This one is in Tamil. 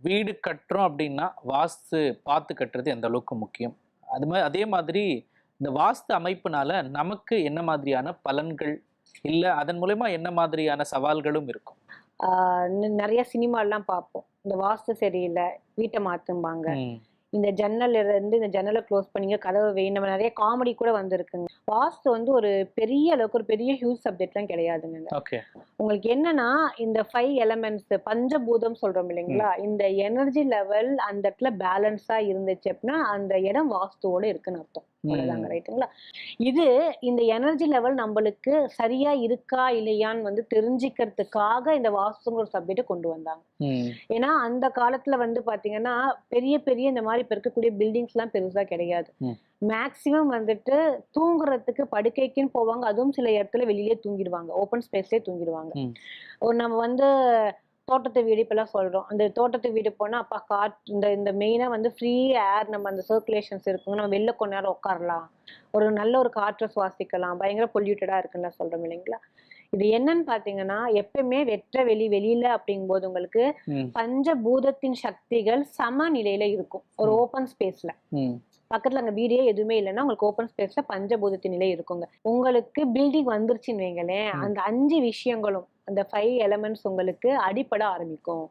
வீடு கட்டுறோம் அப்படின்னா வாஸ்து பார்த்து கட்டுறது எந்த அளவுக்கு முக்கியம்? அதே மாதிரி இந்த வாஸ்து அமைப்புனால நமக்கு என்ன மாதிரியான பலன்கள், இல்ல அதன் மூலியமா என்ன மாதிரியான சவால்களும் இருக்கும்? நெறைய சினிமாலாம் பார்ப்போம். இந்த வாஸ்து சரியில்ல, வீட்ட மாத்தும்பாங்க. ம். இந்த ஜன்னல்ல இருந்து இந்த ஜன்னல க்ளோஸ் பண்ணீங்க, கதவ வைன்னு நம்ம நெறைய காமெடி கூட வந்திருக்குங்க. வாஸ்து வந்து ஒரு பெரிய அளவுக்கு ஒரு பெரிய ஹியூஜ் சப்ஜெக்ட்லாம் கிடையாதுங்க. ஓகே. உங்களுக்கு என்னன்னா, இந்த 5 எலமெண்ட்ஸ் பஞ்சபூதம் சொல்றோம் ம். இல்லைங்களா? இந்த எனர்ஜி லெவல் அந்த இடத்துல பேலன்ஸா இருந்துச்சு அப்டின்னா, அந்த இடம் வாஸ்துவோட இருக்குன்னு அர்த்தம். அவ்வளோதாங்க. ம். ரைட்டுங்களா? இது இந்த எனர்ஜி லெவல் நம்பளுக்கு சரியா இருக்கா, இல்லையான்னு வந்து தெரிஞ்சுக்கிறதுக்காக இந்த வாஸ்துங்கிற ஒரு சப்ஜெக்ட்ட கொண்டு வந்தாங்க. ம். ஏன்னா, அந்த காலத்துல வந்து பாத்தீங்கன்னா, பெரிய பெரிய இந்த மாரி இப்ப இருக்கக்கூடிய பில்டிங்ஸ்லாம் பெருசா கிடையாது. ம். மேக்ஸிமம் வந்துட்டு தூங்குறதுக்கு படுக்கைக்குன்னு போவாங்க. அதுவும் சில இடத்துல வெளியிலேயே தூங்கிடுவாங்க. ஓப்பன் ஸ்பேஸ்லயே தூங்கிடுவாங்க. ம். ஒரு நம்ம வந்து தோட்டத்து வீடு இப்பலாம் சொல்றோம். அந்த தோட்டத்து வீடு போனா, அப்பா இந்த இந்த மெயினா வந்து ஃப்ரீ ஏர் நம்ம அந்த சர்க்குலேஷன்ஸ் இருக்குங்க. நம்ம வெளில கொஞ்ச நேரம் உட்காரலாம். ஒரு நல்ல ஒரு காற்ற சுவாசிக்கலாம். பயங்கர பொல்யூட்டடா இருக்குன்னுலாம் சொல்றோம் இல்லைங்களா? இது என்னன்னு பார்த்தீங்கன்னா, எப்பயுமே வெற்ற வெளியில அப்படிங்கும்போது உங்களுக்கு ம். பஞ்சபூதத்தின் சக்திகள் சமநிலையில இருக்கும். ஒரு ம். ஓப்பன் ஸ்பேஸ்ல. ம். பக்கத்துல அங்க வீடே எதுவுமே இல்லன்னா, உங்களுக்கு ஓப்பன் ஸ்பேஸ்ல பஞ்சபூதத்தின் நிலை இருக்குங்க. உங்களுக்கு பில்டிங் வந்துருச்சுன்னு வைங்களேன், ம். அந்த 5 விஷயங்களும், அந்த 5 எலமெண்ட்ஸ் உங்களுக்கு அடிபட ஆரம்பிக்கும்.